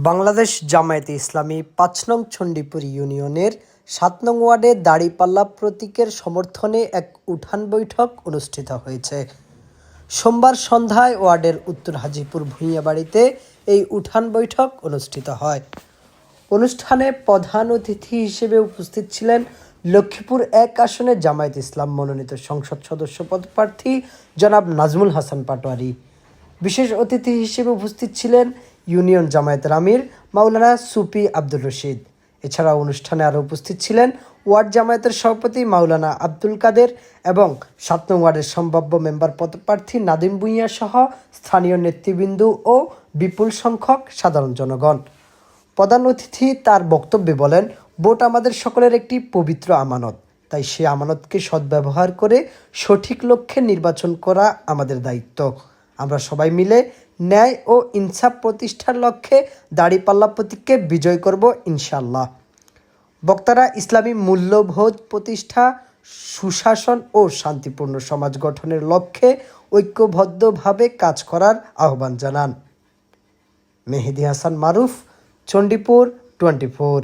বাংলাদেশ জামায়াতে ইসলামী ৫ নং চণ্ডীপুর ইউনিয়নের ৭ নং ওয়ার্ডে দাঁড়িপাল্লা প্রতীকের সমর্থনে এক উঠান বৈঠক অনুষ্ঠিত হয়েছে। সোমবার সন্ধ্যায় ওয়ার্ডের উত্তর হাজীপুর ভূঁইয়াবাড়িতে এই উঠান বৈঠক অনুষ্ঠিত হয়। অনুষ্ঠানে প্রধান অতিথি হিসেবে উপস্থিত ছিলেন লক্ষ্মীপুর ১ আসনে জামায়াতে ইসলাম মনোনীত সংসদ সদস্য পদপ্রার্থী জনাব নাজমুল হাসান পাটোয়ারি। বিশেষ অতিথি হিসেবে উপস্থিত ছিলেন ইউনিয়ন জামায়াতের আমির মাওলানা সুফি আব্দুর রশিদ। এছাড়াও অনুষ্ঠানে আরও উপস্থিত ছিলেন ওয়ার্ড জামায়াতের সভাপতি মাওলানা আব্দুল কাদের এবং ৭ নং ওয়ার্ডের সম্ভাব্য মেম্বার পদপ্রার্থী নাদিম ভূঁইয়া সহ স্থানীয় নেতৃবৃন্দ ও বিপুল সংখ্যক সাধারণ জনগণ। প্রধান অতিথি তার বক্তব্যে বলেন, ভোট আমাদের সকলের একটি পবিত্র আমানত, তাই সে আমানতকে সদ্ব্যবহার করে সঠিক লক্ষ্যে নির্বাচন করা আমাদের দায়িত্ব। আমরা সবাই মিলে ন্যায় ও ইনসাফ প্রতিষ্ঠার লক্ষ্যে দাঁড়িপাল্লা প্রতীককে বিজয় করব ইনশাআল্লাহ। বক্তারা ইসলামী মূল্যবোধ প্রতিষ্ঠা, সুশাসন ও শান্তিপূর্ণ সমাজ গঠনের লক্ষ্যে ঐক্যবদ্ধভাবে কাজ করার আহ্বান জানান। মেহেদী হাসান মারুফ, চণ্ডীপুর 24।